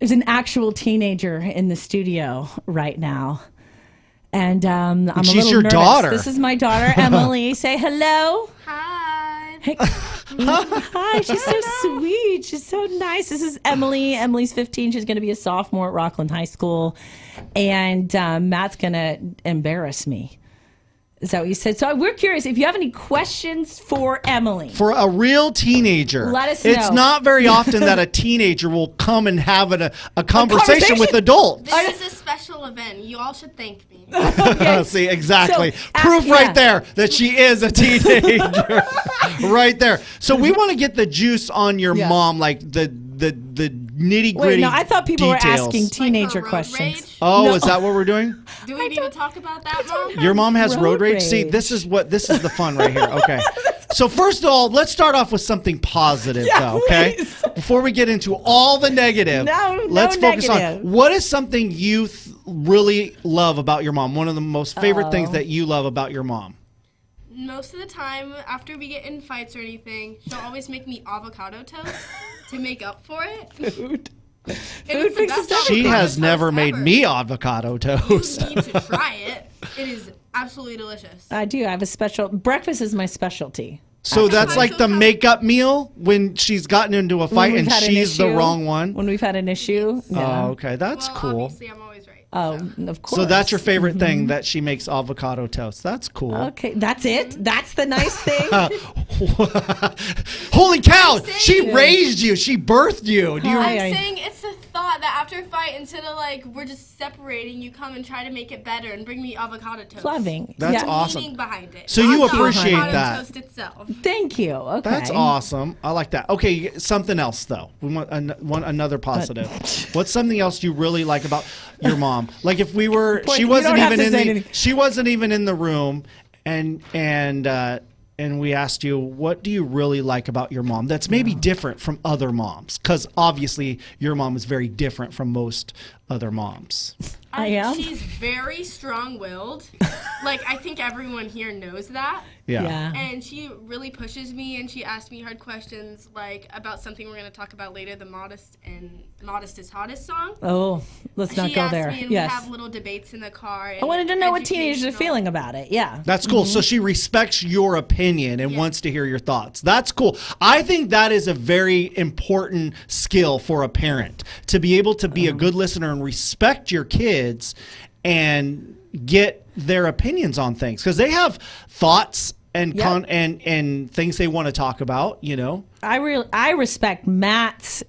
There's an actual teenager in the studio right now. And I'm a she's little your nervous. daughter. This is my daughter, Emily. Say hello. Hi. Hey. Hi, she's so sweet. She's so nice. This is Emily. Emily's 15. She's going to be a sophomore at Rockland High School. And Matt's going to embarrass me. Is that what you said? So we're curious if you have any questions for Emily. For a real teenager. Let us know. It's not very often that a teenager will come and have a conversation with adults. This is a special event. You all should thank me. Okay. See, exactly. So, Proof yeah. right there that she is a teenager. Right there. So we want to get the juice on your mom, like the nitty gritty. Wait, no, I thought people details. were asking teenager Like her road questions. rage? Oh, No. is that what we're doing? Do we need to talk about that, Mom? Your mom has road rage? See, rage. this is the fun right here. Okay. So first of all, let's start off with something positive, though, okay? please. Before we get into all the negative, No let's focus negative. on what is something you really love about your mom? One of the most favorite things that you love about your mom? Most of the time, after we get in fights or anything, she'll always make me avocado toast to make up for it. Food. And Food it's the fixes best She avocado has never toast made ever. me avocado toast. You need to try it. It is absolutely delicious. I do. I have a special breakfast is my specialty. So that's like the makeup meal when she's gotten into a fight When and we've had an she's the issue, wrong one. When we've had an issue. Yeah. Oh, okay. That's well, cool. obviously, I'm always right. Oh, so. of course. So that's your favorite thing, that she makes avocado toast. That's cool. Okay, that's it. That's the nice thing. Holy cow! saying- She raised you. She birthed you. Do you? Hi. I'm saying it's the thought that after a fight, instead of like we're just separating, you come and try to make it better and bring me avocado toast. Loving. That's Yeah. awesome. Meaning behind it. So you Not the appreciate avocado that. toast itself. Thank you. Okay. That's awesome. I like that. Okay, something else though. We want another positive. What's something else you really like about your mom? Like if we were, Point, she you wasn't don't have even to in say the, anything. she wasn't even in the room, and we asked you, what do you really like about your mom that's maybe different from other moms? Because obviously your mom is very different from most other moms. I am? She's very strong-willed. Like I think everyone here knows that. Yeah. And she really pushes me, and she asks me hard questions, like about something we're going to talk about later, the Modest is Hottest song. Oh, let's not She go asked there. me, and Yes. we have little debates in the car. I wanted to know what teenagers are educational- feeling about it. Yeah. That's cool. Mm-hmm. So she respects your opinion and wants to hear your thoughts. That's cool. I think that is a very important skill for a parent, to be able to be a good listener and respect your kids and get their opinions on things, because they have thoughts and Yep. and things they want to talk about, you know. I respect Matt's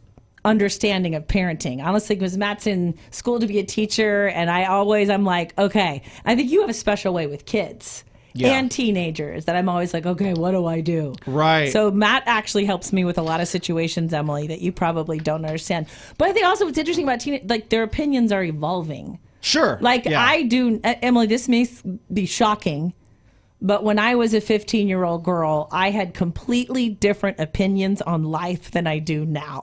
understanding of parenting, honestly, because Matt's in school to be a teacher, and I'm like, okay, I think you have a special way with kids. Yeah. And teenagers that I'm always like, okay, what do I do? Right. So Matt actually helps me with a lot of situations, Emily, that you probably don't understand. But I think also what's interesting about like their opinions are evolving. Sure. Like Yeah. I do, Emily, this may be shocking, but when I was a 15-year-old girl, I had completely different opinions on life than I do now.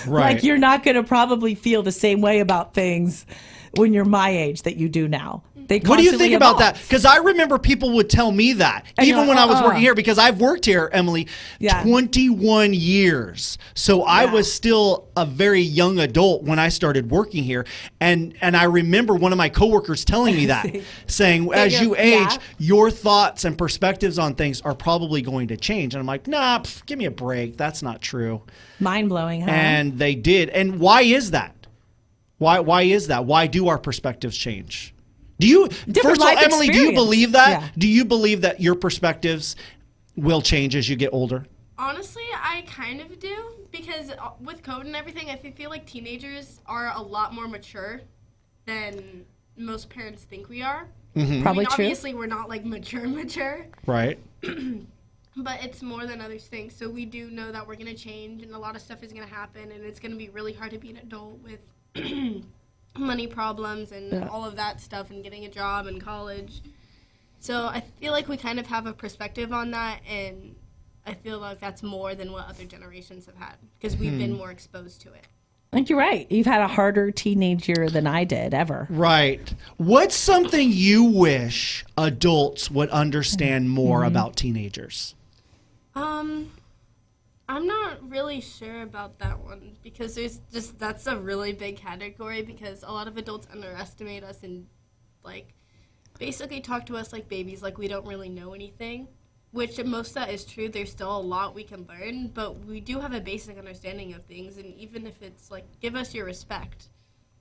Right. Like you're not going to probably feel the same way about things when you're my age that you do now. They What do you constantly think about evolve. that? Because I remember people would tell me that, And you're even like, when I was working here, because I've worked here, Emily, Yeah. 21 years. So I Yeah. was still a very young adult when I started working here. And I remember one of my coworkers telling me that, saying, as you you're- age, yeah. your thoughts and perspectives on things are probably going to change. And I'm like, nah, give me a break. That's not true. Mind blowing, huh? And they did. And why is that? Why is that? Why do our perspectives change? Do you, first of all, life Emily, do you experience. believe that? Yeah. Do you believe that your perspectives will change as you get older? Honestly, I kind of do, because with code and everything, I feel like teenagers are a lot more mature than most parents think we are. Mm-hmm. Probably true. Obviously, we're not like mature, Right. but it's more than other things. So we do know that we're going to change, and a lot of stuff is going to happen, and it's going to be really hard to be an adult with money problems and all of that stuff, and getting a job in college. So I feel like we kind of have a perspective on that, and I feel like that's more than what other generations have had, because we've been more exposed to it. I think you're right. You've had a harder teenage year than I did ever. Right. What's something you wish adults would understand more about teenagers? I'm not really sure about that one because that's a really big category because a lot of adults underestimate us and like basically talk to us like babies, like we don't really know anything, which most of that is true. There's still a lot we can learn, but we do have a basic understanding of things, and even if it's like give us your respect,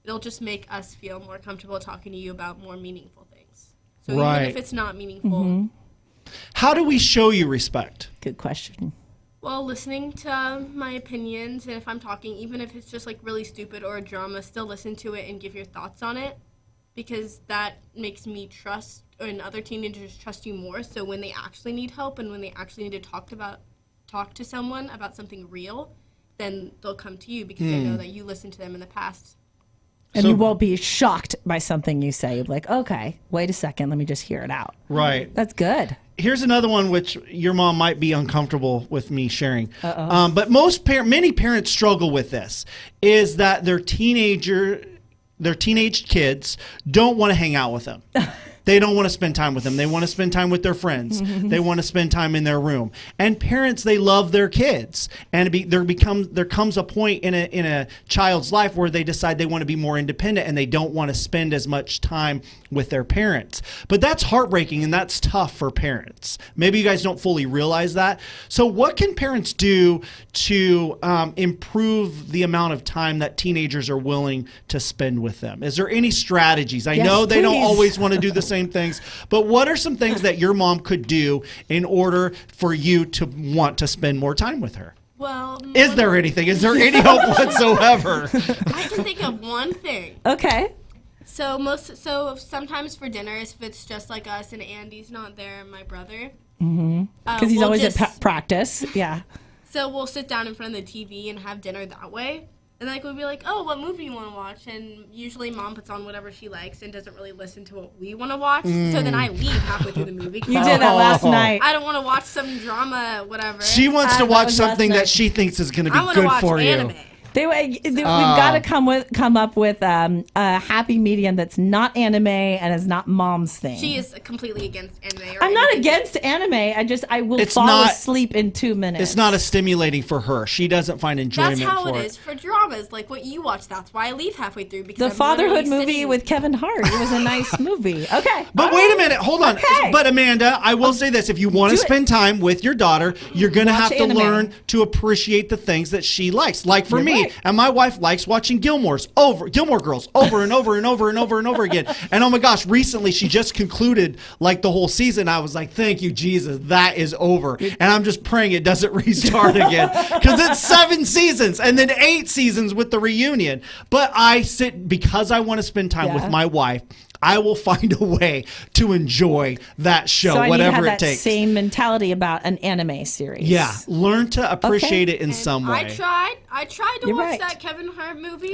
it'll just make us feel more comfortable talking to you about more meaningful things. So even if it's not meaningful. How do we show you respect? Good question. Well, listening to my opinions, and if I'm talking, even if it's just like really stupid or a drama, still listen to it and give your thoughts on it, because that makes me trust, and other teenagers trust you more. So when they actually need help and when they actually need to talk to someone about something real, then they'll come to you because they know that you listened to them in the past. And you won't be shocked by something you say. You'll be like, okay, wait a second, let me just hear it out. Right. That's good. Here's another one which your mom might be uncomfortable with me sharing. But many parents struggle with this, is that their teenage kids don't want to hang out with them. They don't want to spend time with them. They want to spend time with their friends. They want to spend time in their room. And parents, they love their kids. And there comes a point in a child's life where they decide they want to be more independent and they don't want to spend as much time with their parents. But that's heartbreaking and that's tough for parents. Maybe you guys don't fully realize that. So what can parents do to improve the amount of time that teenagers are willing to spend with them? Is there any strategies? I know they don't always want to do the same things, but what are some things that your mom could do in order for you to want to spend more time with her? Well, is there anything? Is there any hope whatsoever? I can think of one thing. Okay. So sometimes for dinner, if it's just like us and Andy's not there, my brother, because he's always at practice. Yeah. So we'll sit down in front of the TV and have dinner that way. And like we'll be like, oh, what movie you want to watch? And usually mom puts on whatever she likes and doesn't really listen to what we want to watch. So then I leave halfway through the movie. You did that last night. I don't want to watch some drama, whatever. She wants to watch something that she thinks is going to be good for anime. you. We've got to come up with a happy medium that's not anime and is not mom's thing. She is completely against anime. I'm not against anime. I will fall asleep in 2 minutes. It's not as stimulating for her. She doesn't find enjoyment. That's how it is for dramas, like what you watch. That's why I leave halfway through. Because the fatherhood movie with Kevin Hart. It was a nice movie. Okay, but wait a minute. Hold on. Okay. But Amanda, I will say this: if you want to spend time with your daughter, you're going to have to learn to appreciate the things that she likes. Like for me and my wife likes watching Gilmore Girls over and over and over and over and over again. And oh my gosh, recently she just concluded like the whole season. I was like, thank you, Jesus, that is over. And I'm just praying it doesn't restart again because it's 7 seasons and then 8 seasons with the reunion. But because I want to spend time with my wife, I will find a way to enjoy that show, so whatever it takes. That same mentality about an anime series. Yeah, learn to appreciate it in some way. I tried to watch that Kevin Hart movie.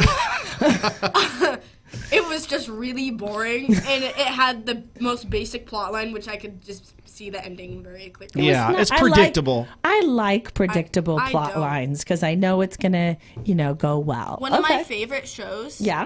It was just really boring, and it had the most basic plot line, which I could just see the ending very clearly. Yeah, it's predictable. I like predictable plot lines because I know it's gonna, go well. One of my favorite shows. Yeah.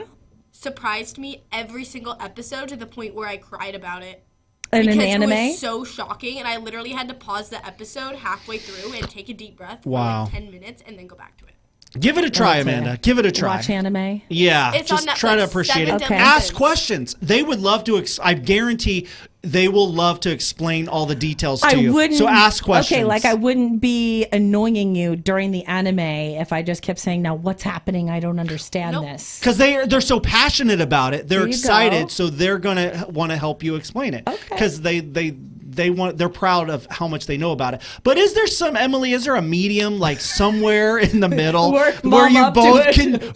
Surprised me every single episode to the point where I cried about it. In an anime? It was so shocking, and I literally had to pause the episode halfway through and take a deep breath for like 10 minutes and then go back to it. Give it a try, Amanda. Give it a try. Watch anime? Yeah, it's just on Netflix, try to appreciate it. Okay. Ask questions. They would love to. I guarantee they will love to explain all the details to you. So ask questions. Okay, like I wouldn't be annoying you during the anime if I just kept saying, "Now what's happening? I don't understand this." Because they're so passionate about it. They're excited, so they're gonna want to help you explain it. Because they're proud of how much they know about it. But is there a medium like somewhere in the middle where you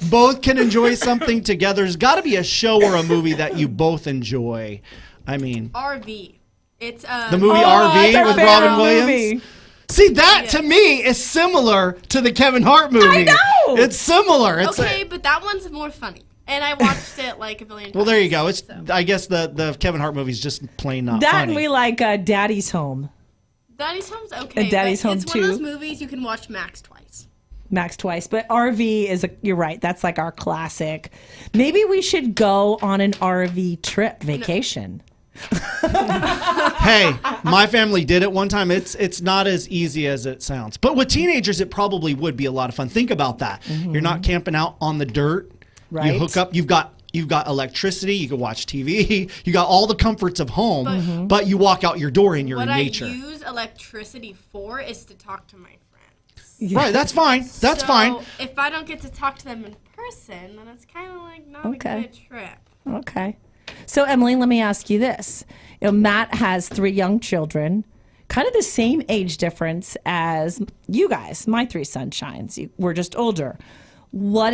both can enjoy something together? There's got to be a show or a movie that you both enjoy. I mean, RV. It's the movie RV with Robin Williams. See, that to me is similar to the Kevin Hart movie. I know. It's similar. But that one's more funny. And I watched it like a billion times. Well, there you go. I guess the Kevin Hart movie is just plain not funny. That and we like Daddy's Home. Daddy's Home's okay. And Daddy's Home it's 2. It's one of those movies you can watch max twice. But RV is you're right. That's like our classic. Maybe we should go on an RV trip vacation. Hey, my family did it one time. It's not as easy as it sounds. But with teenagers, it probably would be a lot of fun. Think about that. You're not camping out on the dirt. Right. You hook up. You've got electricity. You can watch TV. You got all the comforts of home. But you walk out your door and you're in nature. What I use electricity for is to talk to my friends. Yeah. Right. That's fine. That's fine. If I don't get to talk to them in person, then it's kind of like not a good trip. Okay. So, Emily, let me ask you this. Matt has 3 young children, kind of the same age difference as you guys, my 3 sunshines. We're just older. What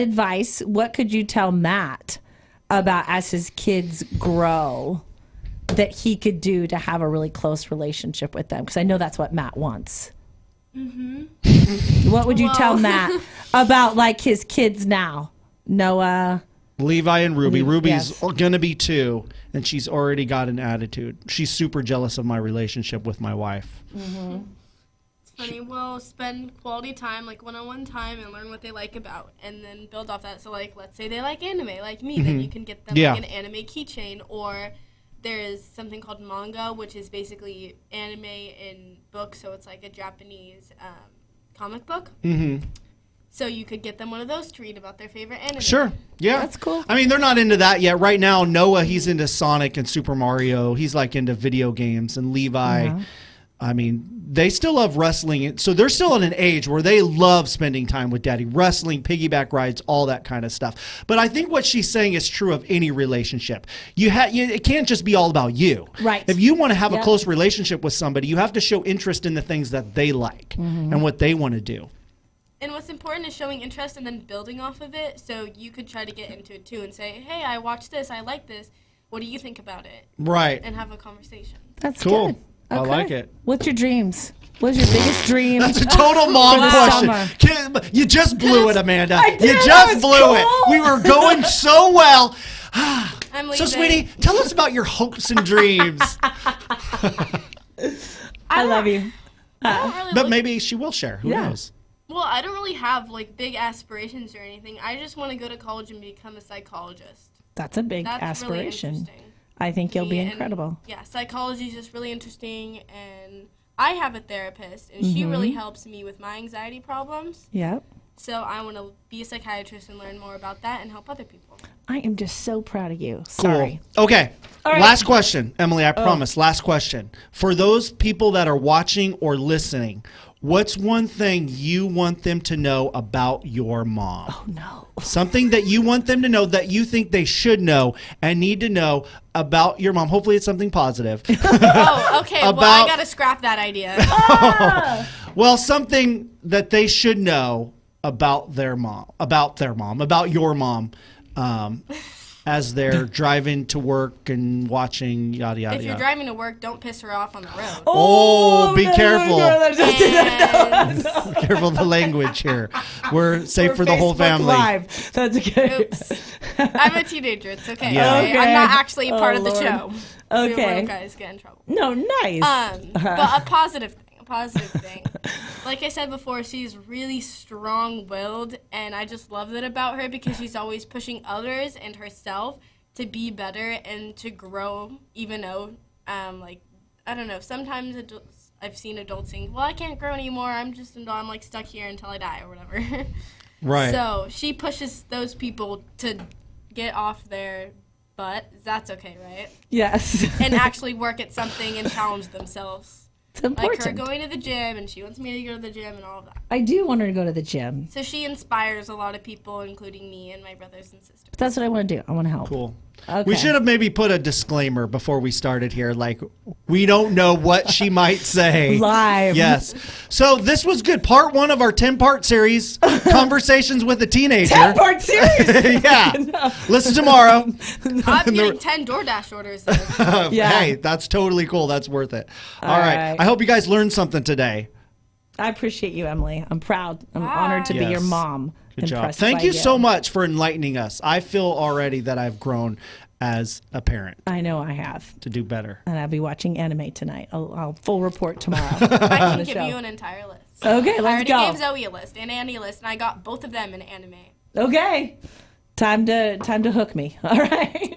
could you tell Matt about as his kids grow that he could do to have a really close relationship with them? Because I know that's what Matt wants. What would you tell Matt about like his kids now? Noah, Levi and Ruby. Ruby's yes. going to be 2, and she's already got an attitude. She's super jealous of my relationship with my wife. It's funny. We'll spend quality time, like one-on-one time, and learn what they like about, and then build off that. So, like, let's say they like anime, like me, then you can get them like an anime keychain, or there's something called manga, which is basically anime in books, so it's like a Japanese comic book. So you could get them one of those to read about their favorite anime. Sure. Yeah. That's cool. I mean, they're not into that yet. Right now, Noah, he's into Sonic and Super Mario. He's like into video games. And Levi, I mean, they still love wrestling. So they're still in an age where they love spending time with daddy. Wrestling, piggyback rides, all that kind of stuff. But I think what she's saying is true of any relationship. It can't just be all about you. Right. If you want to have a close relationship with somebody, you have to show interest in the things that they like and what they want to do. And what's important is showing interest and then building off of it. So you could try to get into it too and say, hey, I watched this. I like this. What do you think about it? Right. And have a conversation. That's Cool. good. I like it. What's your dreams? What's your biggest dream? That's a total mom Wow. question. You just blew it, Amanda. I did. You That just was blew it. cool. We were going so well. I'm So, leaving. sweetie, tell us about your hopes and dreams. I love you. I don't really But look- maybe she will share. Who knows? Well, I don't really have like big aspirations or anything. I just want to go to college and become a psychologist. That's a big That's aspiration. really interesting. I think you'll be And, incredible. yeah, psychology is just really interesting, and I have a therapist, and she really helps me with my anxiety problems. Yep. So I want to be a psychiatrist and learn more about that and help other people. I am just so proud of you. Cool. Sorry. Okay. All right. Last question, Emily. I promise. Last question. For those people that are watching or listening, what's one thing you want them to know about your mom? Oh, no. Something that you want them to know that you think they should know and need to know about your mom. Hopefully it's something positive. Oh, okay. Well, I About- got to scrap that idea. Well, something that they should know about their mom, about your mom, as they're driving to work and watching yada, yada, If you're yada. driving to work, don't piss her off on the road. Oh, be careful. And Be careful of the language here. We're safe for the whole family. Live. That's good. oops. I'm a teenager. It's okay. Yeah. Okay? I'm not actually part of the Lord. show. Okay. So you guys get in trouble. No, nice. But a positive thing. Like I said before, she's really strong-willed, and I just love that about her because she's always pushing others and herself to be better and to grow, even though, like, I don't know, sometimes I've seen adults saying, well, I can't grow anymore, I'm like stuck here until I die or whatever. Right. So she pushes those people to get off their butt. That's okay, right? Yes. And actually work at something and challenge themselves. It's Like her important. going to the gym, and she wants me to go to the gym and all of that. I do want her to go to the gym. So she inspires a lot of people, including me and my brothers and sisters. That's what I want to do. I want to help. Cool. Okay. We should have maybe put a disclaimer before we started here. Like, we don't know what she might say. Live. Yes. So this was good. Part 1 of our 10-part series, Conversations with a Teenager. 10-part series. Yeah. Listen tomorrow. I'm getting 10 DoorDash orders. Though. Yeah. Hey, that's totally cool. That's worth it. All right. right. I hope you guys learned something today. I appreciate you, Emily. I'm proud. I'm honored to be Yes. your mom. Good job. Impressed Thank by you so much for enlightening us. I feel already that I've grown as a parent I know I have. to do better. And I'll be watching anime tonight. I'll full report tomorrow. I can the give show. you an entire list. Okay, I let's already go. gave Zoe a list and Annie a list, and I got both of them in anime. Okay. Time to hook me. All right.